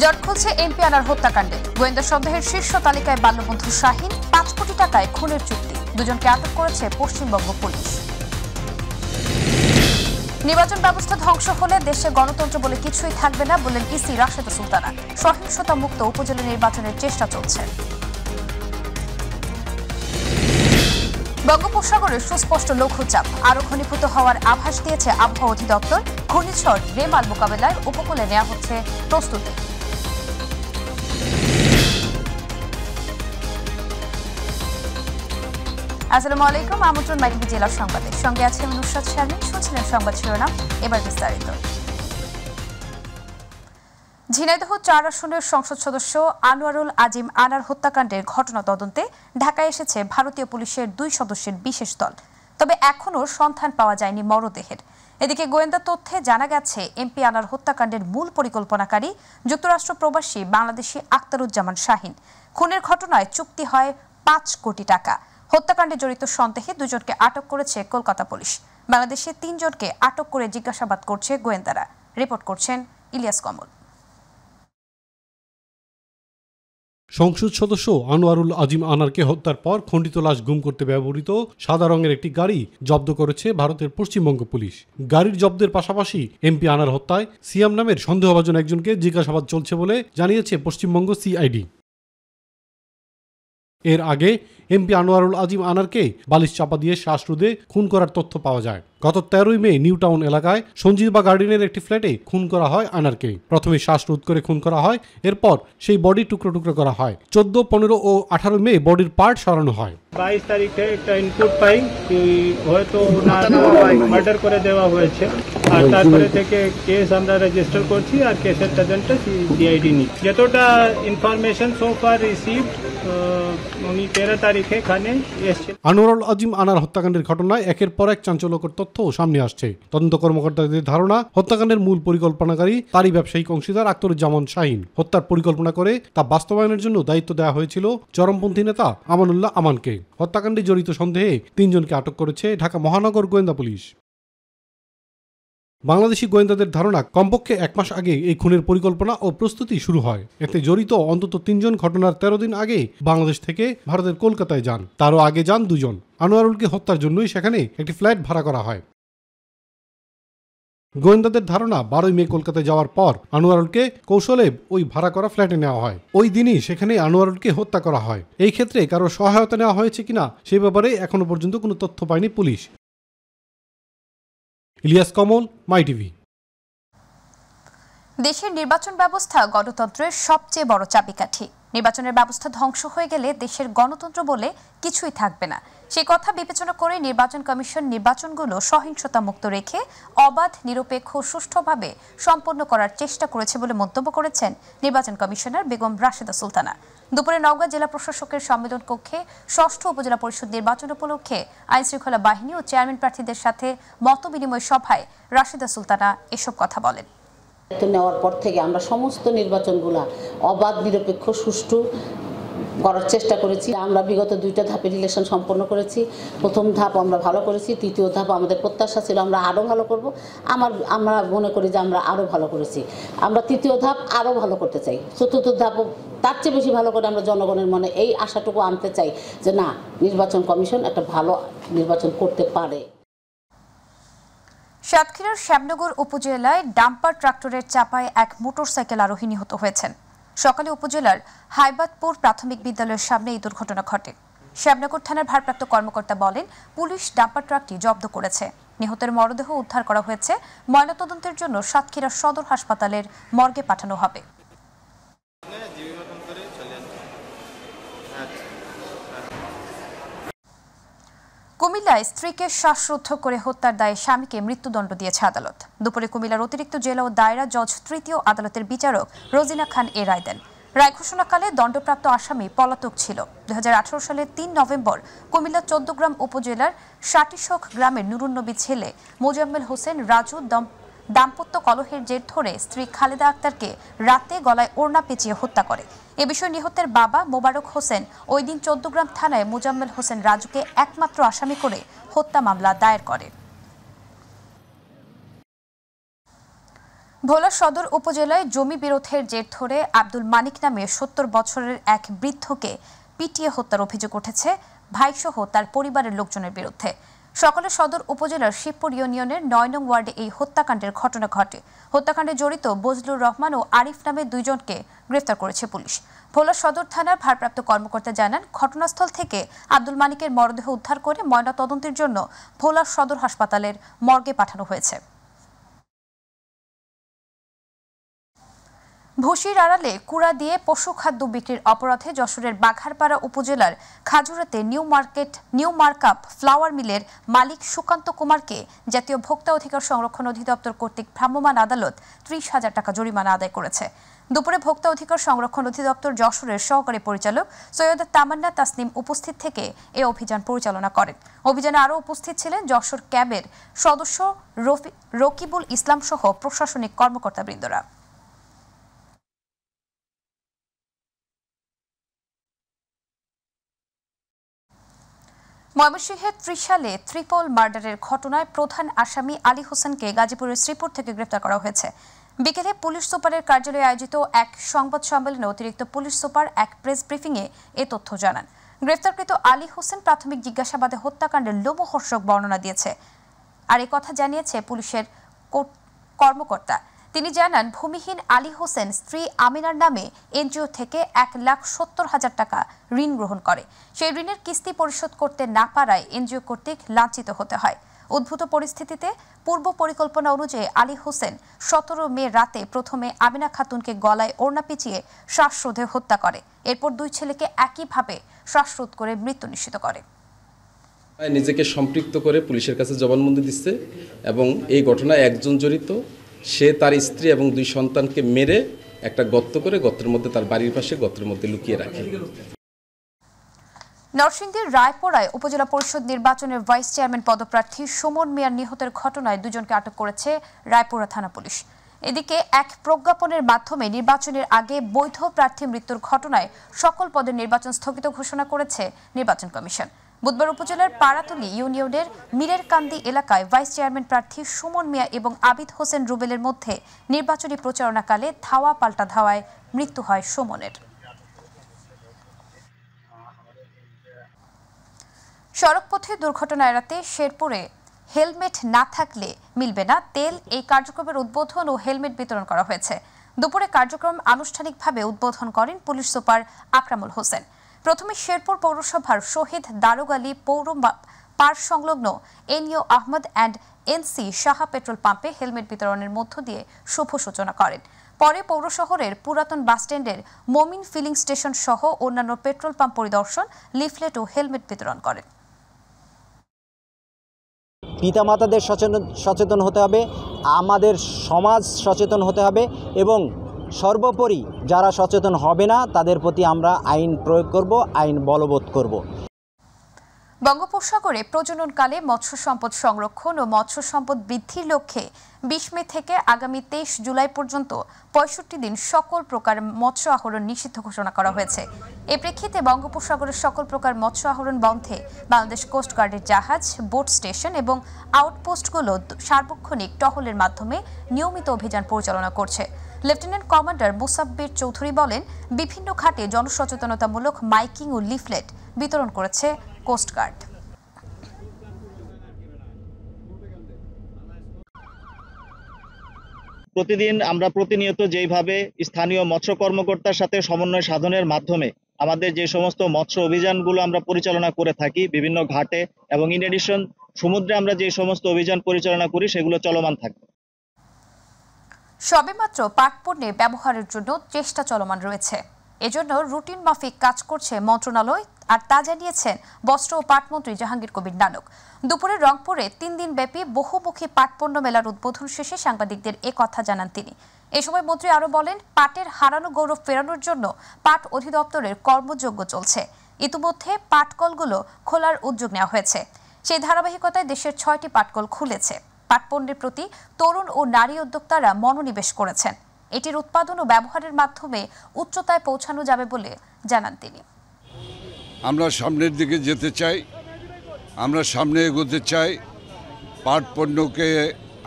জট খুলছে এমপি আনার হত্যাকাণ্ডে। গোয়েন্দা সন্দেহের শীর্ষ তালিকায় বাল্যবন্ধু শাহিন। ৫ কোটি টাকায় খুনের চুক্তি। দুজনকে আটক করেছে পশ্চিমবঙ্গ পুলিশ। নির্বাচন ব্যবস্থা ধ্বংস হলে দেশে গণতন্ত্র বলে কিছুই থাকবে না বললেন ইসি রাশেদা সুলতানা। সহিংসতা মুক্ত উপজেলা নির্বাচনের চেষ্টা চলছে। বঙ্গোপসাগরে সুস্পষ্ট লঘুচাপ আরো ঘনীভূত হওয়ার আভাস দিয়েছে আবহাওয়া অধিদপ্তর। ঘূর্ণিঝড় রেমাল মোকাবেলায় উপকূলে নেওয়া হচ্ছে প্রস্তুতি। আসসালামু আলাইকুম, আমন্ত্রণ মাইটিভি জেলা সংবাদে। সঙ্গে আছে নুসরাত শারমিন। শুনছিলেন সংবাদ শিরোনাম, এবার বিস্তারিত। ঝিনাইদহ ৪ আসনের সংসদ সদস্য আনোয়ারুল আজিম আনার হত্যাকাণ্ডের ঘটনা তদন্তে ঢাকায় এসেছে ভারতীয় পুলিশের ২ সদস্যের বিশেষ দল। তবে এখনও সন্ধান পাওয়া যায়নি মরদেহের। এদিকে গোয়েন্দা তথ্যে জানা গেছে এমপি আনার হত্যাকাণ্ডের মূল পরিকল্পনাকারী যুক্তরাষ্ট্র প্রবাসী বাংলাদেশি আক্তারুজ্জামান শাহিন। খুনের ঘটনায় চুক্তি হয় ৫ কোটি টাকা। হত্যাকাণ্ডে জড়িত সন্দেহে ২ জনকে আটক করেছে কলকাতা পুলিশ। বাংলাদেশে ৩ জনকে আটক করে জিজ্ঞাসাবাদ করছে গোয়েন্দারা। রিপোর্ট করছেন ইলিয়াস কমল। সংসদ সদস্য আনোয়ারুল আজিম আনারকে হত্যার পর খণ্ডিত লাশ গুম করতে ব্যবহৃত সাদা রঙের একটি গাড়ি জব্দ করেছে ভারতের পশ্চিমবঙ্গ পুলিশ। গাড়ির জব্দের পাশাপাশি এমপি আনার হত্যায় সিয়াম নামের সন্দেহভাজন একজনকে জিজ্ঞাসাবাদ চলছে বলে জানিয়েছে পশ্চিমবঙ্গ সিআইডি। এর আগে এমপি আনোয়ারুল আজিম আনারকে বালিশ চাপা দিয়ে শ্বাসরোধে খুন করার তথ্য পাওয়া যায়। গত ১৩ মে নিউ টাউন এলাকায় সঞ্জীবা গার্ডেনের একটি ফ্ল্যাটে খুন করা হয় আনারকে। প্রথমে শ্বাসরোধ করে খুন করা হয়, এরপর সেই বডি টুকরো টুকরো করা হয়। ১৪, ১৫ ও ১৮ মে বডির পার্ট সরানো হয়। ২২ তারিখে একটা ইনপুট পাই কি হয়তো ওনার মার্ডার করে দেওয়া হয়েছে, আর তারপরে থেকে কেস আমরা রেজিস্টার করছি আর কেসের তদন্তটা সিআইডি নি। যতটা ইনফরমেশন সো ফার রিসিভড, উনি ১৩ তারিখে এখানে এসেছেন। আনোয়ারুল আজিম আনার হত্যাকাণ্ডের ঘটনায় একের পর এক চাঞ্চল্যকর তথ্য সামনে আসছে। তদন্ত কর্মকর্তাদের ধারণা, হত্যাকাণ্ডের মূল পরিকল্পনাকারী তারই ব্যবসায়িক অংশীদার আক্তারুজ্জামান শাহিন। হত্যার পরিকল্পনা করে তা বাস্তবায়নের জন্য দায়িত্ব দেওয়া হয়েছিল চরমপন্থী নেতা আমানুল্লাহ আমানকে। হত্যাকাণ্ডে জড়িত সন্দেহে ৩ জনকে আটক করেছে ঢাকা মহানগর গোয়েন্দা পুলিশ। বাংলাদেশি গোয়েন্দাদের ধারণা, কমপক্ষে ১ মাস আগে এই খুনের পরিকল্পনা ও প্রস্তুতি শুরু হয়। এতে জড়িত অন্তত ৩ জন ঘটনার ১৩ দিন আগে বাংলাদেশ থেকে ভারতের কলকাতায় যান। তারও আগে যান ২ জন। আনোয়ারুলকে হত্যার জন্যই সেখানে একটি ফ্ল্যাট ভাড়া করা হয়। গোয়েন্দাদের ধারণা, ১২ মে কলকাতায় যাওয়ার পর আনোয়ারুলকে কৌশলে ওই ভাড়া করা ফ্ল্যাটে নেওয়া হয়। ওই দিনই সেখানে আনোয়ারুলকে হত্যা করা হয়। এই ক্ষেত্রে কারো সহায়তা নেওয়া হয়েছে কিনা সে ব্যাপারে এখনো পর্যন্ত কোনো তথ্য পায়নি পুলিশ। ইলিয়াস কমল, মাইটিভি। দেশের নির্বাচন ব্যবস্থা গণতন্ত্রের সবচেয়ে বড় চাবিকাঠি। নির্বাচনের ব্যবস্থা ধ্বংস হয়ে গেলে দেশের গণতন্ত্র বলে কিছুই থাকবে না। সেই কথা বিবেচনা করে নির্বাচন কমিশন নির্বাচনগুলো সহিংসতা মুক্ত রেখে অবাধ, নিরপেক্ষ, সুষ্ঠুভাবে সম্পন্ন করার চেষ্টা করেছে বলে মন্তব্য করেছেন নির্বাচন কমিশনার বেগম রাশেদা সুলতানা। দুপুরে নওগাঁ জেলা প্রশাসকের সম্মেলন কক্ষে ৬ষ্ঠ উপজেলা পরিষদ নির্বাচন উপলক্ষে আইনশৃঙ্খলা বাহিনী ও চেয়ারম্যান প্রার্থীদের সাথে মতবিনিময় সভায় রাশেদা সুলতানা এসব কথা বলেন। নেওয়ার পর থেকে আমরা সমস্ত নির্বাচনগুলো অবাধ, নিরপেক্ষ, সুষ্ঠু করার চেষ্টা করেছি। আমরা বিগত 2টা ধাপে ইলেকশন সম্পন্ন করেছি। প্রথম ধাপ আমরা ভালো করেছি, তৃতীয় ধাপ আমাদের প্রত্যাশা ছিল আমরা আরও ভালো করব। আমরা মনে করি যে আমরা আরও ভালো করেছি। আমরা তৃতীয় ধাপ আরও ভালো করতে চাই। চতুর্থ ধাপও তার চেয়ে বেশি ভালো করে আমরা জনগণের মনে এই আশাটুকু আনতে চাই যে না, নির্বাচন কমিশন একটা ভালো নির্বাচন করতে পারে। সাতক্ষীরার শ্যামনগর উপজেলায় ডাম্পার ট্রাক্টরের চাপায় এক মোটরসাইকেল আরোহী নিহত হয়েছেন। সকালে উপজেলার হাইবাতপুর প্রাথমিক বিদ্যালয়ের সামনে এই দুর্ঘটনা ঘটে। শ্যামনগর থানার ভারপ্রাপ্ত কর্মকর্তা বলেন, পুলিশ ডাম্পার ট্রাকটি জব্দ করেছে। নিহতের মরদেহ উদ্ধার করা হয়েছে। ময়নাতদন্তের জন্য সাতক্ষীরা সদর হাসপাতালের মর্গে পাঠানো হবে। কুমিল্লায় স্ত্রীকে শ্বাসরুদ্ধ করে হত্যার দায়ে স্বামীকে মৃত্যুদণ্ড দিয়েছে আদালত। দুপুরে কুমিল্লার অতিরিক্ত জেলা ও দায়রা জজ ৩য় আদালতের বিচারক রোজিনা খান এ রায় দেন। রায় ঘোষণাকালে দণ্ডপ্রাপ্ত আসামি পলাতক ছিল। ২০১৮ সালের ৩ নভেম্বর কুমিল্লা ১৪গ্রাম উপজেলার সাটিশখ গ্রামের নুরুন নবী ছেলে মোজাম্মেল হোসেন রাজু দাম্পত্য কলহের জের ধরে স্ত্রী খালেদা আক্তারকে রাতে গলায় ওড়না পেঁচিয়ে হত্যা করে। এ বিষয়ে নিহতের বাবা মোবারক হোসেন ওই দিন ১৪গ্রাম থানায় মোজাম্মেল হোসেন রাজুকে একমাত্র আসামি করে হত্যা মামলা দায়ের করে। ভোলা সদর উপজেলায় জমি বিরোধের জের ধরে আব্দুল মানিক নামে ৭০ বছরের এক বৃদ্ধকে পিটিয়ে হত্যার অভিযোগ উঠেছে ভাইসহ তার পরিবারের লোকজনের বিরুদ্ধে। সকালে সদর উপজেলার শিবপুর ইউনিয়নের ৯ নং ওয়ার্ডে এই হত্যাকাণ্ডের ঘটনা ঘটে। হত্যাকাণ্ডে জড়িত বজলুর রহমান ও আরিফ নামে দুইজনকে গ্রেফতার করেছে পুলিশ। ভোলা সদর থানার ভারপ্রাপ্ত কর্মকর্তা জানান, ঘটনাস্থল থেকে আব্দুল মানিকের মরদেহ উদ্ধার করে ময়নাতদন্তের জন্য ভোলা সদর হাসপাতালের মর্গে পাঠানো হয়েছে। ভুসির আড়ালে কুড়া দিয়ে পশু খাদ্য বিক্রির অপরাধে যশোরের বাঘারপাড়া উপজেলার খাজুরাতে নিউ মার্কআপ ফ্লাওয়ার মিলের মালিক সুকান্ত কুমারকে জাতীয় ভোক্তা অধিকার সংরক্ষণ অধিদপ্তর কর্তৃক ভ্রাম্যমাণ আদালত ৩০,০০০ টাকা জরিমানা আদায় করেছে। দুপুরে ভোক্তা অধিকার সংরক্ষণ অধিদপ্তর যশোরের সহকারী পরিচালক সৈয়দ তামান্না তাসনিম উপস্থিত থেকে এ অভিযান পরিচালনা করেন। অভিযানে আরও উপস্থিত ছিলেন যশোর ক্যাবের সদস্য রকিবুল ইসলাম সহ প্রশাসনিক কর্মকর্তাবৃন্দরা। ময়মনসিংহের ত্রিশালে ট্রিপল মার্ডারের ঘটনায় প্রধান আসামি আলী হোসেনকে গাজীপুরের শ্রীপুর থেকে গ্রেফতার করা হয়েছে। বিকেলে পুলিশ সুপারের কার্যালয়ে আয়োজিত এক সংবাদ সম্মেলনে অতিরিক্ত পুলিশ সুপার এক প্রেস ব্রিফিংয়ে এ তথ্য জানান। গ্রেফতারকৃত আলী হোসেন প্রাথমিক জিজ্ঞাসাবাদে হত্যাকাণ্ডের লোমহর্ষক বর্ণনা দিয়েছে। আর এই কথা জানিয়েছে পুলিশের কর্মকর্তা। তিনি জানান, ভূমিহীন আলী হোসেন স্ত্রী আমিনার নামে এনজিও থেকে ১,৭০,০০০ টাকা ঋণ গ্রহণ করে। সেই ঋণের কিস্তি পরিশোধ করতে না পারায় এনজিও কর্তৃক লাঞ্ছিত হতে হয়। উদ্ভূত পরিস্থিতিতে পূর্ব পরিকল্পনা অনুযায়ী আলী হোসেন ১৭ মে রাতে প্রথমে আমিনা খাতুনকে গলায় ওড়না পেঁচিয়ে শ্বাসরোধে হত্যা করে। এরপর দুই ছেলেকে একইভাবে শ্বাসরোধ করে মৃত্যু নিশ্চিত করে। নিজেকে সম্পৃক্ত করে পুলিশের কাছে জবানবন্দি দিচ্ছে এবং এই ঘটনায় একজন জড়িত, সে তার স্ত্রী এবং দুই সন্তানকে মেরে একটা গর্ত করে গর্তের মধ্যে তার বাড়ির পাশে গর্তের মধ্যে লুকিয়ে রাখে। নরসিংদীর রায়পুরায় উপজেলা পরিষদ নির্বাচনের ভাইস চেয়ারম্যান পদপ্রার্থী সুমন মিয়ার নিহতের ঘটনায় দুজনকে আটক করেছে রায়পুরা থানা পুলিশ। এদিকে এক প্রজ্ঞাপনের মাধ্যমে নির্বাচনের আগে বৈধ প্রার্থী মৃত্যুর ঘটনায় সকল পদের নির্বাচন স্থগিত ঘোষণা করেছে নির্বাচন কমিশন। বুধবার উপজেলার পাড়াতলী ইউনিয়নের মিরেরকান্দি এলাকায় ভাইস চেয়ারম্যান প্রার্থী সুমন মিয়া এবং আবিদ হোসেন রুবেলের মধ্যে নির্বাচনী প্রচারণাকালে ধাওয়া পাল্টা ধাওয়ায় মৃত্যু হয় সুমনের। সড়কপথে দুর্ঘটনা এড়াতে শেরপুরে হেলমেট না থাকলে মিলবে না তেল, এই কার্যক্রমের উদ্বোধন ও হেলমেট বিতরণ করা হয়েছে। দুপুরে কার্যক্রম আনুষ্ঠানিকভাবে উদ্বোধন করেন পুলিশ সুপার আকরামুল হোসেন। প্রথমে শেরপুর পৌরসভার শহীদ দারোগ আলী পৌর পার্ক সংলগ্ন N E O Ahmad and N C Saha petrol পাম্পে হেলমেট বিতরণের মধ্য দিয়ে শুভ সূচনা করেন। পরে পৌর শহরের পুরাতন বাসস্ট্যান্ডের মমিন ফিলিং স্টেশন সহ অন্যান্য পেট্রোল পাম্প পরিদর্শন, লিফলেট ও হেলমেট বিতরণ করেন। পিতামাতাদের সচেতন হতে হবে, আমাদের সমাজ সচেতন হতে হবে এবং সর্বোপরি যারা সচেতন হবে না তাদের প্রতি আমরা আইন প্রয়োগ করব, আইন বলবৎ করব। বঙ্গোপসাগরে প্রজননকালে মৎস্য সম্পদ সংরক্ষণ ও মৎস্য সম্পদ বৃদ্ধির লক্ষ্যে ২০ মে থেকে আগামী ২৩ জুলাই পর্যন্ত ৬৫ দিন সকল প্রকার মৎস্য আহরণ নিষিদ্ধ ঘোষণা করা হয়েছে। এ প্রেক্ষিতে বঙ্গোপসাগরের সকল প্রকার মৎস্য আহরণ বন্ধে বাংলাদেশ কোস্টগার্ডের জাহাজ, বোট স্টেশন এবং আউটপোস্টগুলো সার্বক্ষণিক টহলের মাধ্যমে নিয়মিত অভিযান পরিচালনা করছে। লেফটেন্যান্ট কমান্ডার মুসাব্বির চৌধুরী বলেন, বিভিন্ন ঘাটে জনসচেতনতামূলক মাইকিং ও লিফলেট বিতরণ করেছে কোস্টগার্ড। প্রতিদিন আমরা প্রতিনিয়ত যেইভাবে স্থানীয় মৎস্য কর্মকর্তার সাথে সমন্বয় সাধনের মাধ্যমে আমাদের যে সমস্ত মৎস্য অভিযানগুলো আমরা পরিচালনা করে থাকি বিভিন্ন ঘাটে এবং ইন এডিশন সমুদ্রে আমরা যে সমস্ত অভিযান পরিচালনা করি সেগুলো চলমান থাকবে। সবেমাত্র পাট পণ্যে ব্যবহারের জন্য চেষ্টা চলমান রয়েছে, এজন্য রুটিন মাফিক কাজ করছে মন্ত্রণালয়, আর তা জানিয়েছেন বস্ত্র ও পাটমন্ত্রী জাহাঙ্গীর কবির নানক। দুপুরে রংপুরে ৩ দিনব্যাপী বহুমুখী পাট পণ্য মেলার উদ্বোধন শেষে সাংবাদিকদের এ কথা জানান তিনি। এ সময় মন্ত্রী আরও বলেন, পাটের হারানো গৌরব ফেরানোর জন্য পাট অধিদপ্তরের কর্মযজ্ঞ চলছে। ইতিমধ্যে পাটকলগুলো খোলার উদ্যোগ নেওয়া হয়েছে। সেই ধারাবাহিকতায় দেশের ৬টি পাটকল খুলেছে। পাট পণ্যের প্রতি তরুণ ও নারী উদ্যোক্তারা মনোনিবেশ করেছেন। এটির উৎপাদন ও ব্যবহারের মাধ্যমে উচ্চতায় পৌঁছানো যাবে বলে জানান তিনি। আমরা সামনের দিকে যেতে চাই, আমরা সামনে এগোতে চাই, পাট পণ্যকে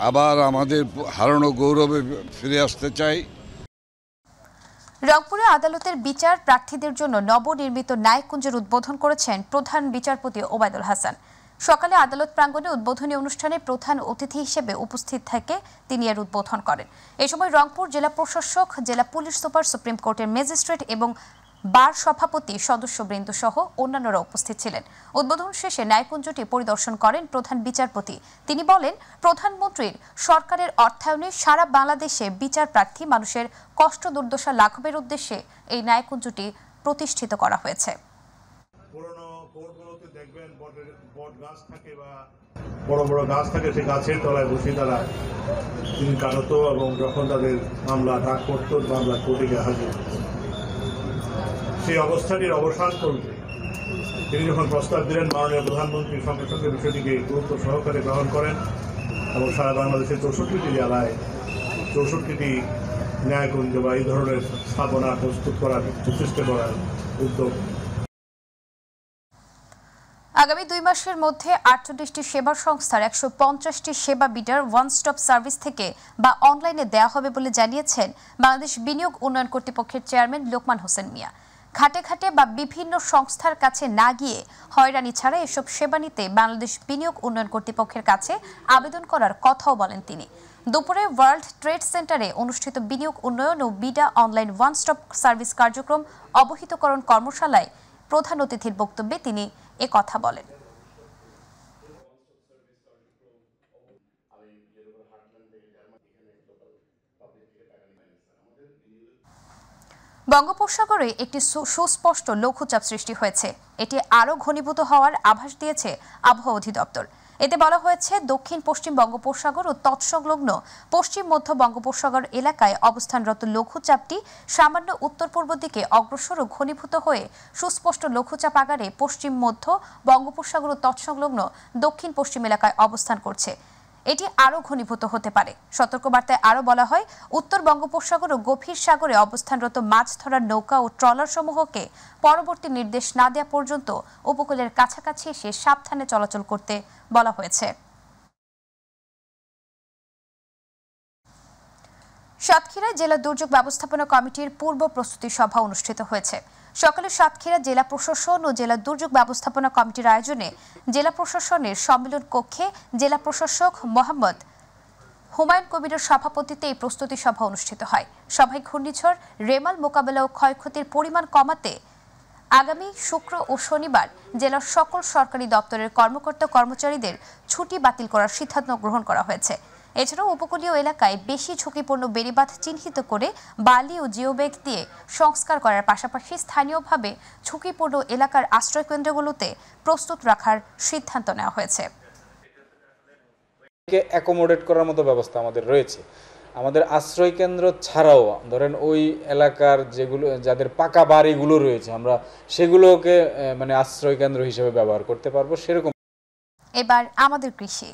আবার আমাদের হারানো গৌরবে ফিরে আসতে চাই। রংপুরে আদালতের বিচার প্রার্থীদের জন্য নবনির্মিত ন্যায়কুঞ্জের উদ্বোধন করেছেন প্রধান বিচারপতি ওবায়দুল হাসান। সকালে আদালত প্রাঙ্গণে উদ্বোধনী অনুষ্ঠানে প্রধান অতিথি হিসেবে উপস্থিত থেকে তিনি এর উদ্বোধন করেন। এ সময় রংপুর জেলা প্রশাসক, জেলা পুলিশ সুপার, সুপ্রিম কোর্টের ম্যাজিস্ট্রেট এবং বার সভাপতি সদস্যবৃন্দ সহ অন্যান্যরা উপস্থিত ছিলেন। উদ্বোধন শেষে ন্যায়কুঞ্জটি পরিদর্শন করেন প্রধান বিচারপতি। তিনি বলেন, প্রধানমন্ত্রীর সরকারের অর্থায়নে সারা বাংলাদেশে বিচার প্রার্থী মানুষের কষ্ট দুর্দশা লাঘবের উদ্দেশ্যে এই ন্যায়কুঞ্জটি প্রতিষ্ঠিত করা হয়েছে। বড় বড় গাছ থাকে, সেই গাছের তলায় বসে তারা দিন কাটাতো এবং যখন তাদের মামলা ডাক করত মামলা কোর্টে গিয়ে হাজির। সেই অবস্থাটির অবসান করতে তিনি যখন প্রস্তাব দিলেন, মাননীয় প্রধানমন্ত্রী সঙ্গে সঙ্গে বিষয়টিকে গুরুত্ব সহকারে গ্রহণ করেন এবং সারা বাংলাদেশের 64টি জেলায় 64টি ন্যায়কুঞ্জ বা এই ধরনের স্থাপনা প্রস্তুত করার প্রচেষ্টা করার উদ্যোগ। আগামী 2 মাসের মধ্যে 48টি সেবা সংস্থার 150টি সেবা বিডার ওয়ান স্টপ সার্ভিস থেকে বা অনলাইনে দেওয়া হবে বলে জানিয়েছেন বাংলাদেশ বিনিয়োগ উন্নয়ন কর্তৃপক্ষের চেয়ারম্যান লোকমান হোসেন মিয়া। ঘাটে ঘাটে বা বিভিন্ন সংস্থার কাছে না গিয়ে হয়রানি ছাড়া এসব সেবা নিতে বাংলাদেশ বিনিয়োগ উন্নয়ন কর্তৃপক্ষের কাছে আবেদন করার কথাও বলেন তিনি। দুপুরে ওয়ার্ল্ড ট্রেড সেন্টারে অনুষ্ঠিত বিনিয়োগ উন্নয়ন ও BIDA online one stop service কার্যক্রম অবহিতকরণ কর্মশালায় প্রধান অতিথির বক্তব্যে তিনি কথা বলেন। বঙ্গোপসাগরে একটি সুস্পষ্ট লঘুচাপ সৃষ্টি হয়েছে। এটি আরও ঘনীভূত হওয়ার আভাস দিয়েছে আবহাওয়া অধিদপ্তর। এতে বলা হয়েছে, দক্ষিণ পশ্চিম বঙ্গোপসাগর ও তৎসংলগ্ন পশ্চিম মধ্য বঙ্গোপসাগর এলাকায় অবস্থানরত লঘুচাপটি সামান্য উত্তর পূর্ব দিকে অগ্রসর ও ঘনীভূত হয়ে সুস্পষ্ট লঘুচাপ আকারে পশ্চিম মধ্য বঙ্গোপসাগর ও তৎসংলগ্ন দক্ষিণ পশ্চিম এলাকায় অবস্থান করছে। এটি আরও ঘনীভূত হতে পারে। সতর্কবার্তায় আরও বলা হয়, উত্তর বঙ্গোপসাগর ও গভীর সাগরে অবস্থানরত মাছ ধরার নৌকা ও ট্রলার সমূহকে পরবর্তী নির্দেশ না দেওয়া পর্যন্ত উপকূলের কাছাকাছি এসে সাবধানে চলাচল করতে বলা হয়েছে। সাতক্ষীরায় জেলা দুর্যোগ ব্যবস্থাপনা কমিটির পূর্ব প্রস্তুতি সভা অনুষ্ঠিত হয়েছে। সকালে সাতক্ষীরা জেলা প্রশাসন ও জেলা দুর্যোগ ব্যবস্থাপনা কমিটির আয়োজনে জেলা প্রশাসনের সম্মেলন কক্ষে জেলা প্রশাসক মোহাম্মদ হুমায়ুন কবিরের সভাপতিত্বে এই প্রস্তুতি সভা অনুষ্ঠিত হয়। সভায় ঘূর্ণিঝড় রেমাল মোকাবেলা ও ক্ষয়ক্ষতির পরিমাণ কমাতে আগামী শুক্র ও শনিবার জেলার সকল সরকারি দপ্তরের কর্মকর্তা কর্মচারীদের ছুটি বাতিল করার সিদ্ধান্ত গ্রহণ করা হয়েছে। এছাড়াও উপকূলীয় এলাকায় বেশি ঝুঁকিপূর্ণ বেড়িবাঁধ চিহ্নিত করে বালি ও জিওব্যাগ দিয়ে সংস্কার করার পাশাপাশি স্থানীয়ভাবে ঝুঁকিপূর্ণ এলাকার আশ্রয়কেন্দ্রগুলোতে প্রস্তুত রাখার সিদ্ধান্ত নেওয়া হয়েছে। অ্যাকোমোডেট করার মতো ব্যবস্থা আমাদের রয়েছে। আমাদের আশ্রয় কেন্দ্র ছাড়াও ধরেন ওই এলাকার যেগুলো যাদের পাকা বাড়িগুলো রয়েছে আমরা সেগুলোকে মানে আশ্রয় কেন্দ্র হিসেবে ব্যবহার করতে পারবো সেরকম। এবার আমাদের কৃষি।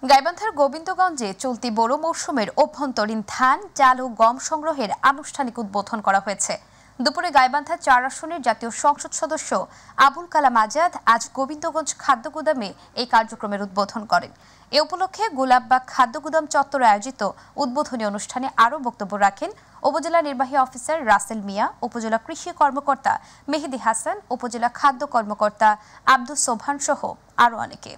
গাইবান্ধার গোবিন্দগঞ্জে চলতি বোরো মৌসুমের অভ্যন্তরীণ ধান, চাল ও গম সংগ্রহের আনুষ্ঠানিক উদ্বোধন করা হয়েছে। দুপুরে গাইবান্ধা 4 আসনের জাতীয় সংসদ সদস্য আবুল কালাম আজাদ আজ গোবিন্দগঞ্জ খাদ্য গুদামে এই কার্যক্রমের উদ্বোধন করেন। এ উপলক্ষে গোলাপবাগ খাদ্য গুদাম চত্বরে আয়োজিত উদ্বোধনী অনুষ্ঠানে আরও বক্তব্য রাখেন উপজেলা নির্বাহী অফিসার রাসেল মিয়া, উপজেলা কৃষি কর্মকর্তা মেহেদি হাসান, উপজেলা খাদ্য কর্মকর্তা আব্দুস সোবহান সহ আরও অনেকে।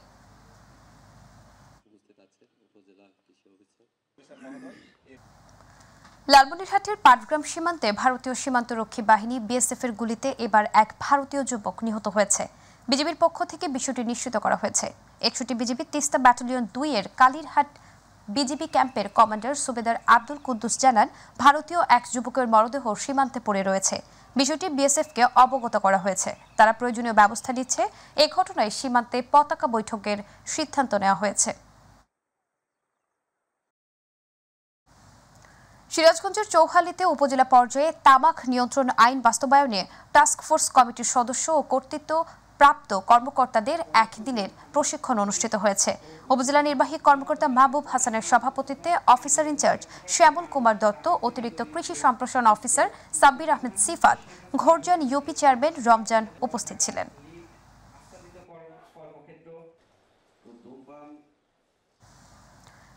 লালমনিরহাটের পাটগ্রাম সীমান্তে ভারতীয় সীমান্তরক্ষী বাহিনী বিএসএফ এর গুলিতে এবার এক ভারতীয় যুবক নিহত হয়েছে। বিজিবির পক্ষ থেকে বিষয়টি নিশ্চিত করা হয়েছে। 61 বিজিবি তিস্তা ব্যাটালিয়ন 2 এর কালিরহাট বিজিবি ক্যাম্পের কমান্ডার সুবেদার আব্দুল কুদ্দুস জানান, ভারতীয় এক যুবকের মরদেহ সীমান্তে পড়ে রয়েছে। বিষয়টি বিএসএফকে অবগত করা হয়েছে। তারা প্রয়োজনীয় ব্যবস্থা নিচ্ছে। এই ঘটনায় সীমান্তে পতাকা বৈঠকের সিদ্ধান্ত নেওয়া হয়েছে। সিরাজগঞ্জের চৌহালিতে উপজেলা পর্যায়ে তামাক নিয়ন্ত্রণ আইন বাস্তবায়নে টাস্কফোর্স কমিটির সদস্য ও কর্তৃত্ব প্রাপ্ত কর্মকর্তাদের একদিনের প্রশিক্ষণ অনুষ্ঠিত হয়েছে। উপজেলা নির্বাহী কর্মকর্তা মাহবুব হাসানের সভাপতিত্বে অফিসার ইনচার্জ শ্যামল কুমার দত্ত, অতিরিক্ত কৃষি সম্প্রসারণ অফিসার সাব্বির আহমেদ সিফাত, ঘোরজান ইউপি চেয়ারম্যান রমজান উপস্থিত ছিলেন।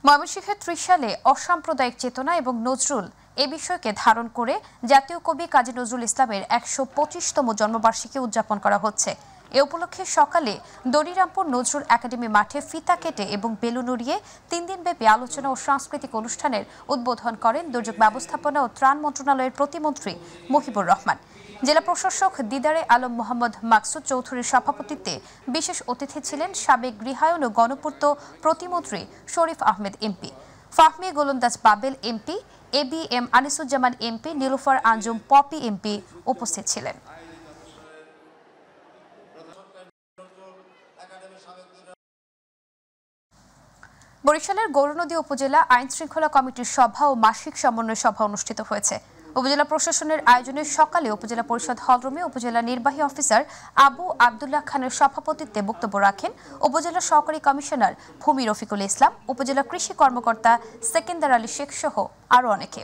ময়মনসিংহের ত্রিশালে অসাম্প্রদায়িক চেতনা এবং নজরুল এ বিষয়কে ধারণ করে জাতীয় কবি কাজী নজরুল ইসলামের ১২৫তম জন্মবার্ষিকী উদযাপন করা হচ্ছে। এ উপলক্ষে সকালে দড়িরামপুর নজরুল একাডেমি মাঠে ফিতা কেটে এবং বেলুন উড়িয়ে ৩ দিনব্যাপী আলোচনা ও সাংস্কৃতিক অনুষ্ঠানের উদ্বোধন করেন দুর্যোগ ব্যবস্থাপনা ও ত্রাণ মন্ত্রণালয়ের প্রতিমন্ত্রী মহিবুর রহমান। জেলা প্রশাসক দিদারে আলম মোহাম্মদ মাকসুদ চৌধুরীর সভাপতিত্বে বিশেষ অতিথি ছিলেন সাবেক গৃহায়ন ও গণপূর্ত প্রতিমন্ত্রী Sharif Ahmed MP, Fahmi Golondaz Babel MP, ABM Anisuzzaman MP, Nilufar Anjum Popy MP উপস্থিত ছিলেন। বরিশালের গৌরনদী উপজেলা আইন শৃঙ্খলা কমিটির সভা ও মাসিক সমন্বয় সভা অনুষ্ঠিত হয়েছে। উপজেলা প্রশাসনের আয়োজনে সকালে উপজেলা পরিষদ হলরুমে উপজেলা নির্বাহী অফিসার আবু আবদুল্লাহ খানের সভাপতিত্বে বক্তব্য রাখেন উপজেলা সহকারী কমিশনার ভূমি রফিকুল ইসলাম, উপজেলা কৃষি কর্মকর্তা সেকেন্দার আলী শেখ সহ আরও অনেকে।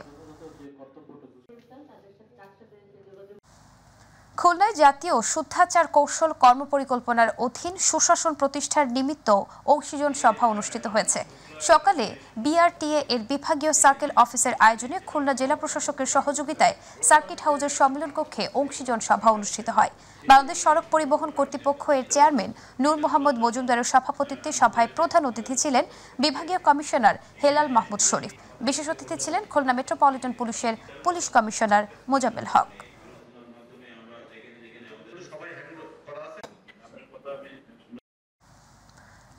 খুলনায় জাতীয় শুদ্ধাচার কৌশল কর্মপরিকল্পনার অধীন সুশাসন প্রতিষ্ঠার নিমিত্ত অংশীজন সভা অনুষ্ঠিত হয়েছে। সকালে BRTA এর বিভাগীয় সার্কেল অফিসের আয়োজনে খুলনা জেলা প্রশাসকের সহযোগিতায় সার্কিট হাউসের সম্মেলন কক্ষে অংশীজন সভা অনুষ্ঠিত হয়। বাংলাদেশ সড়ক পরিবহন কর্তৃপক্ষ এর চেয়ারম্যান নূর মোহাম্মদ মজুমদারের সভাপতিত্বে সভায় প্রধান অতিথি ছিলেন বিভাগীয় কমিশনার হেলাল মাহমুদ শরীফ। বিশেষ অতিথি ছিলেন খুলনা মেট্রোপলিটন পুলিশের পুলিশ কমিশনার মোজাম্মেল হক।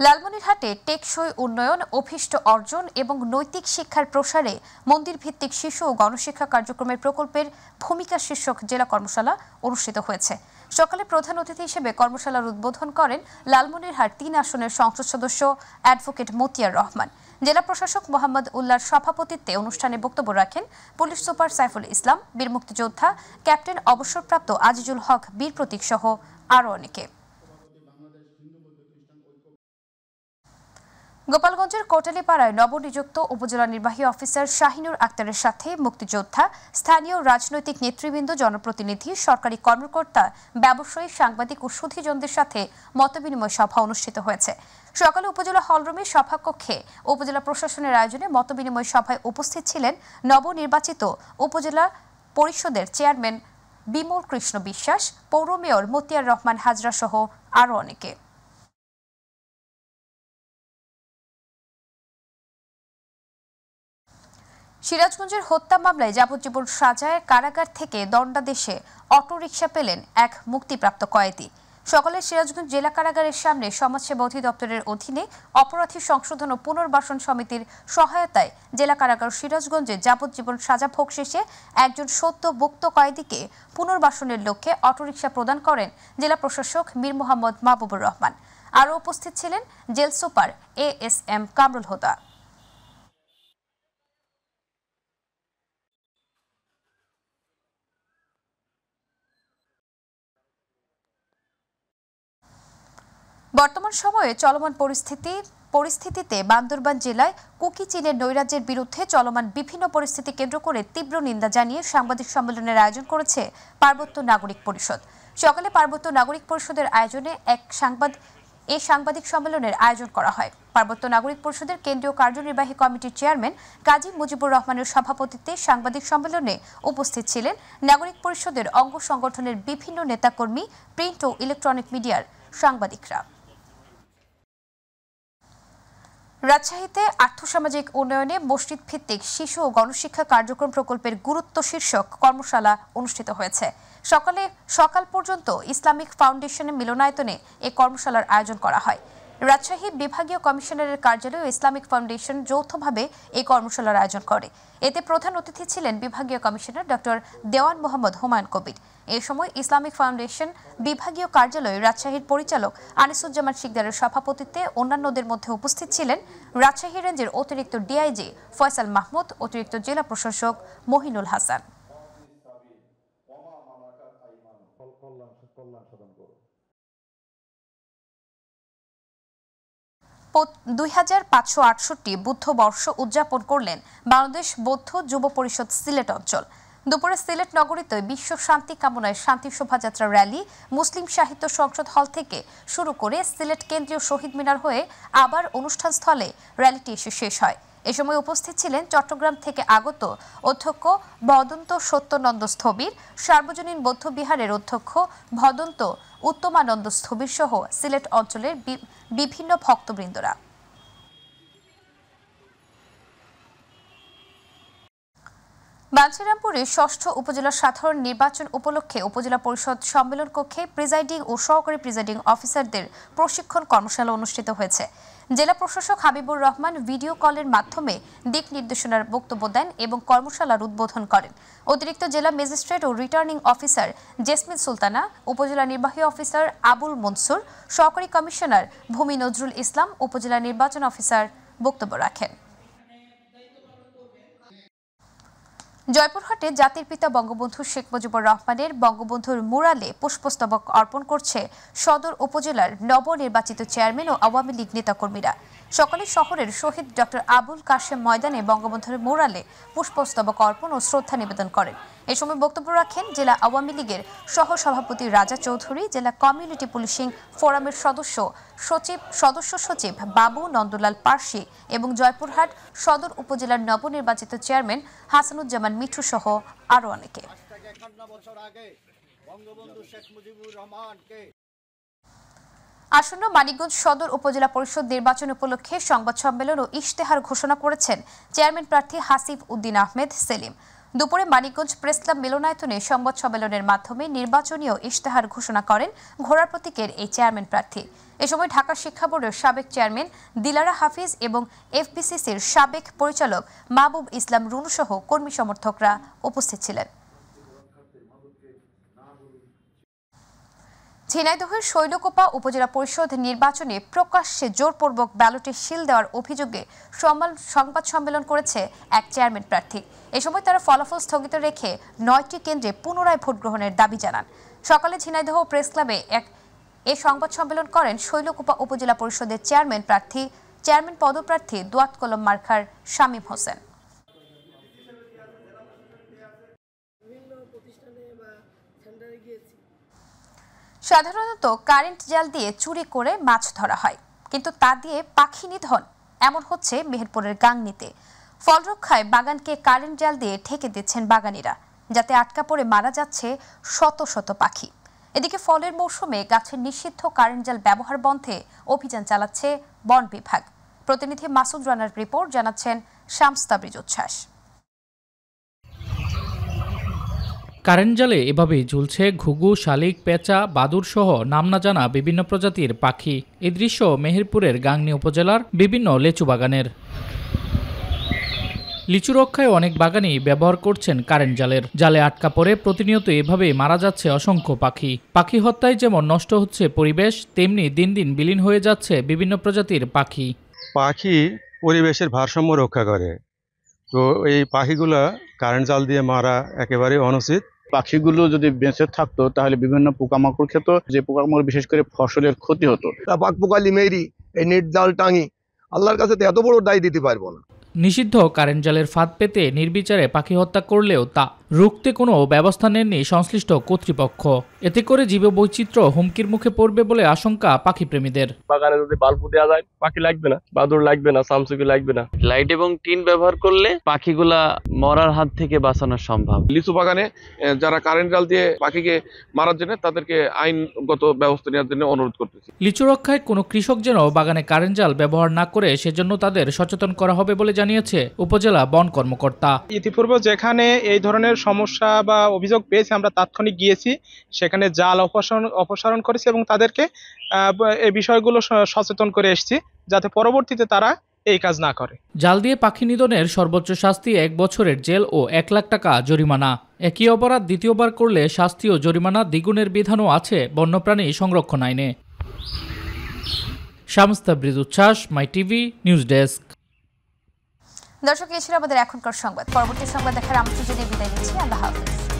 লালমনিরহাটে টেকসই উন্নয়ন, অভিষ্ট অর্জন এবং নৈতিক শিক্ষার প্রসারে মন্দির ভিত্তিক শিশু ও গণশিক্ষা কার্যক্রমের প্রকল্পের ভূমিকা শীর্ষক জেলা কর্মশালা অনুষ্ঠিত হয়েছে। সকালে প্রধান অতিথি হিসেবে কর্মশালার উদ্বোধন করেন লালমনিরহাট ৩ আসনের সংসদ সদস্য অ্যাডভোকেট মতিয়ার রহমান। জেলা প্রশাসক মোহাম্মদ উল্লাহর সভাপতিত্বে অনুষ্ঠানে বক্তব্য রাখেন পুলিশ সুপার সাইফুল ইসলাম, বীর মুক্তিযোদ্ধা ক্যাপ্টেন অবসরপ্রাপ্ত আজিজুল হক বীর প্রতীক সহ আরও অনেকে। গোপালগঞ্জের কোটালীপাড়ায় নবনিযুক্ত উপজেলা নির্বাহী অফিসার শাহিনুর আক্তারের সাথে মুক্তিযোদ্ধা, স্থানীয় রাজনৈতিক নেতৃবৃন্দ, জনপ্রতিনিধি, সরকারি কর্মকর্তা, ব্যবসায়ী, সাংবাদিক ও সুধীজনদের সাথে মতবিনিময় সভা অনুষ্ঠিত হয়েছে। সকালে উপজেলা হলরুমে সভাকক্ষে উপজেলা প্রশাসনের আয়োজনে মতবিনিময় সভায় উপস্থিত ছিলেন নবনির্বাচিত উপজেলা পরিষদের চেয়ারম্যান বিমল কৃষ্ণ বিশ্বাস, পৌর মেয়র মতিয়ার রহমান হাজরা সহ আরও অনেকে। সিরাজগঞ্জের হত্যা মামলায় যাবজ্জীবন সাজায় কারাগার থেকে দণ্ডাদেশে অটোরিকশা পেলেন এক মুক্তিপ্রাপ্ত কয়েদি। সকালে সিরাজগঞ্জ জেলা কারাগারের সামনে সমাজসেবা অধিদপ্তরের অধীনে অপরাধী সংশোধন ও পুনর্বাসন সমিতির সহায়তায় জেলা কারাগার সিরাজগঞ্জে যাবজ্জীবন সাজা ভোগ শেষে একজন সদ্য মুক্ত কয়েদিকে পুনর্বাসনের লক্ষ্যে অটোরিকশা প্রদান করেন জেলা প্রশাসক মীর মোহাম্মদ মাহবুবুর রহমান। আরও উপস্থিত ছিলেন জেল সুপার ASM কামরুল হুদা। বর্তমান সময়ে চলমান পরিস্থিতিতে বান্দরবান জেলায় কুকি চীনের নৈরাজ্যের বিরুদ্ধে চলমান বিভিন্ন পরিস্থিতি কেন্দ্র করে তীব্র নিন্দা জানিয়ে সাংবাদিক সম্মেলনের আয়োজন করেছে পার্বত্য নাগরিক পরিষদ। সকালে পার্বত্য নাগরিক পরিষদের আয়োজনে এই সাংবাদিক সম্মেলনের আয়োজন করা হয়। পার্বত্য নাগরিক পরিষদের কেন্দ্রীয় কার্যনির্বাহী কমিটির চেয়ারম্যান কাজী মুজিবুর রহমানের সভাপতিত্বে সাংবাদিক সম্মেলনে উপস্থিত ছিলেন নাগরিক পরিষদের অঙ্গ সংগঠনের বিভিন্ন নেতাকর্মী, প্রিন্ট ও ইলেকট্রনিক মিডিয়ার সাংবাদিকরা। রাজশাহীতে আর্থসামাজিক উন্নয়নে মসজিদ ভিত্তিক শিশু ও গণশিক্ষা কার্যক্রম প্রকল্পের গুরুত্ব শীর্ষক কর্মশালা অনুষ্ঠিত হয়েছে। সকাল পর্যন্ত ইসলামিক ফাউন্ডেশনের মিলনায়তনে এই কর্মশালার আয়োজন করা হয়। রাজশাহী বিভাগীয় কমিশনারের কার্যালয় ও ইসলামিক ফাউন্ডেশন যৌথভাবে এই কর্মশালার আয়োজন করে। এতে প্রধান অতিথি ছিলেন বিভাগীয় কমিশনার ডক্টর দেওয়ান মোহাম্মদ হুমায়ুন কবির। এই সময় ইসলামিক ফাউন্ডেশন বিভাগীয় কার্যালয় রাজশাহীর পরিচালক আনিসুজ্জামান শিকদারের সভাপতিত্বে অন্যান্যদের মধ্যে উপস্থিত ছিলেন রাজশাহী রেঞ্জের অতিরিক্ত DIG ফয়সাল মাহমুদ, অতিরিক্ত জেলা প্রশাসক মহিনুল হাসান। 2568 বুদ্ধ বর্ষ উদযাপন করলেন বাংলাদেশ বৌদ্ধ যুব পরিষদ সিলেট অঞ্চল। দুপুরে সিলেট নগরীতে বিশ্ব শান্তি কামনায় শান্তি শোভাযাত্রা র্যালি মুসলিম সাহিত্য সংসদ হল থেকে শুরু করে সিলেট কেন্দ্রীয় শহীদ মিনার হয়ে আবার অনুষ্ঠান স্থলে র্যালিটি এসে শেষ হয়। এ সময় উপস্থিত ছিলেন চট্টগ্রাম থেকে আগত অধ্যক্ষ ভদন্ত সত্যনন্দ স্থবির, সার্বজনীন বৌদ্ধ বিহারের অধ্যক্ষ ভদন্ত উত্তমানন্দ স্থবির সহ সিলেট অঞ্চলের বিভিন্ন ভক্তবৃন্দরা। বাঞ্ছিরামপুরে ষষ্ঠ উপজেলা সাধারণ নির্বাচন উপলক্ষে উপজেলা পরিষদ সম্মেলন কক্ষে প্রিজাইডিং ও সহকারী প্রিজাইডিং অফিসারদের প্রশিক্ষণ কর্মশালা অনুষ্ঠিত হয়েছে। জেলা প্রশাসক হাবিবুর রহমান ভিডিও কলের মাধ্যমে দিক নির্দেশনার বক্তব্য দেন এবং কর্মশালার উদ্বোধন করেন। অতিরিক্ত জেলা ম্যাজিস্ট্রেট ও রিটার্নিং অফিসার জেসমিন সুলতানা, উপজেলা নির্বাহী অফিসার আবুল মনসুর, সহকারী কমিশনার ভূমি নজরুল ইসলাম, উপজেলা নির্বাচন অফিসার বক্তব্য রাখেন। জয়পুরহাটে জাতির পিতা বঙ্গবন্ধু শেখ মুজিবুর রহমানের বঙ্গবন্ধুর মুরালে পুষ্পস্তবক অর্পণ করছে সদর উপজেলার নবনির্বাচিত চেয়ারম্যান ও আওয়ামী লীগ নেতাকর্মীরা। সকালে শহরের শহীদ ডক্টর আবুল কাশেম ময়দানে বঙ্গবন্ধুর মুরালে পুষ্পস্তবক অর্পণ ও শ্রদ্ধা নিবেদন করেন। এ সময় বক্তব্য রাখেন জেলা আওয়ামী লীগের সহসভাপতি রাজা চৌধুরী, জেলা কমিউনিটি পুলিশিং ফোরামের সদস্য সচিব বাবু নন্দলাল পার্সি এবং জয়পুরহাট সদর উপজেলার নবনির্বাচিত চেয়ারম্যান হাসানুজ্জামান মিঠু সহ আরো অনেকে। আসন্ন মানিকগঞ্জ সদর উপজেলা পরিষদ নির্বাচন উপলক্ষে সংবাদ সম্মেলন ও ইশতেহার ঘোষণা করেছেন চেয়ারম্যান প্রার্থী হাসিব উদ্দিন আহমেদ সেলিম। দুপুরে মানিকগঞ্জ প্রেস ক্লাব মিলনায়তনে সংবাদ সম্মেলনের মাধ্যমে নির্বাচনীয় ইশতেহার ঘোষণা করেন ঘোড়ার প্রতীকের এই চেয়ারম্যান প্রার্থী। এ সময় ঢাকা শিক্ষা বোর্ডের সাবেক চেয়ারম্যান দিলারা হাফিজ এবং এফবিসিসির সাবেক পরিচালক মাহবুব ইসলাম রুনু সহ কর্মী সমর্থকরা উপস্থিত ছিলেন। ঝিনাইদহের শৈলকুপা উপজেলা পরিষদ নির্বাচনে প্রকাশ্যে জোরপূর্বক ব্যালটে সিল দেওয়ার অভিযোগে সংবাদ সম্মেলন করেছে এক চেয়ারম্যান প্রার্থী। এ সময় তারা ফলাফল স্থগিত রেখে 9টি কেন্দ্রে পুনরায় ভোট গ্রহণের দাবি জানান। সকালে ঝিনাইদহ প্রেস ক্লাবে এ সংবাদ সম্মেলন করেন শৈলকুপা উপজেলা পরিষদের চেয়ারম্যান পদপ্রার্থী দোয়াত কলম মার্কার শামীম হোসেন। সাধারণত কারেন্ট জাল দিয়ে চুরি করে মাছ ধরা হয়, কিন্তু তা দিয়ে পাখি নিধন এমন হচ্ছে মেহেরপুরের গাংনীতে। ফল রক্ষায় বাগানকে কারেন্ট জাল দিয়ে ঢেকে দিচ্ছেন বাগানীরা, যাতে আটকা পড়ে মারা যাচ্ছে শত শত পাখি। এদিকে ফলের মৌসুমে গাছের নিষিদ্ধ কারেন্ট জাল ব্যবহার বন্ধে অভিযান চালাচ্ছে বন বিভাগ। প্রতিনিধি মাসুদ রানার রিপোর্ট, জানাচ্ছেন শামস তাবরিজ উচ্ছ্বাস। কারেন্ট জালে এভাবেই ঝুলছে ঘুঘু, শালিক, পেঁচা, বাদুর সহ নাম না জানা বিভিন্ন প্রজাতির পাখি। এই দৃশ্য মেহেরপুরের গাংনী উপজেলার বিভিন্ন লিচু বাগানের। লিচু রক্ষায় অনেক বাগানই ব্যবহার করছেন কারেন্ট জালে আটকা পড়ে প্রতিনিয়ত এভাবে মারা যাচ্ছে অসংখ্য পাখি। পাখি হত্যায় যেমন নষ্ট হচ্ছে পরিবেশ, তেমনি দিন দিন বিলীন হয়ে যাচ্ছে বিভিন্ন প্রজাতির পাখি। পাখি পরিবেশের ভারসাম্য রক্ষা করে, তো এই পাখিগুলা কারেন্ট জাল দিয়ে মারা একেবারে অনুচিত। পাখিগুলো যদি বেঁচে থাকতো তাহলে বিভিন্ন পোকামাকড় খেত, যে পোকামাকড় বিশেষ করে ফসলের ক্ষতি হতো। পাক পোকালি মেরি এই নেট জাল টাঙি আল্লাহর কাছে এত বড় দায় দিতে পারবো না। নিষিদ্ধ কারেন্ট জালের ফাঁদ পেতে নির্বিচারে পাখি হত্যা করলেও তা রুখতে কোনো ব্যবস্থা নেননি সংশ্লিষ্ট কর্তৃপক্ষ। এতে করে জীববৈচিত্র্য হুমকির মুখে পড়বে বলে আশঙ্কা পাখিপ্রেমীদের। বাগানে যদি বাল্ব দেওয়া যায় পাখি লাগবে না, বাদুড় লাগবে না, সামসুকি লাগবে না। লাইট এবং টিন ব্যবহার করলে পাখিগুলা মরার হাত থেকে বাঁচানো সম্ভব। লিচু বাগানে যারা কারেন্ট জাল দিয়ে পাখিকে মারার জন্য তাদেরকে আইনগত ব্যবস্থা নেওয়ার জন্য অনুরোধ করতেছি। লিচু রক্ষায় কোনো কৃষক যেন বাগানে কারেন্ট জাল ব্যবহার না করে সেজন্য তাদের সচেতন করা হবে বলে জানিয়েছে উপজেলা বন কর্মকর্তা। ইতিপূর্বে যেখানে এই ধরনের সমস্যা বা অভিযোগ পেয়েছি আমরা তাৎক্ষণিক গিয়েছি, সেখানে জাল অপসারণ করেছি এবং তাদেরকে এই বিষয়গুলো সচেতন করে এসেছি যাতে পরবর্তীতে তারা এই কাজ না করে। জাল দিয়ে পাখি নিধনের সর্বোচ্চ শাস্তি 1 বছরের জেল ও 1 লাখ টাকা জরিমানা। একই অপরাধ দ্বিতীয়বার করলে শাস্তি ও জরিমানা দ্বিগুণের বিধানও আছে বন্যপ্রাণী সংরক্ষণ আইনে। শামস তাবরিজ উচ্ছ্বাস, মাই টিভি নিউজ ডেস্ক। দর্শক, এই ছিল আমাদের এখনকার সংবাদ। পরবর্তী সংবাদ দেখার আমন্ত্রণ জানিয়ে বিদায় নিচ্ছি। আল্লাহ হাফেজ।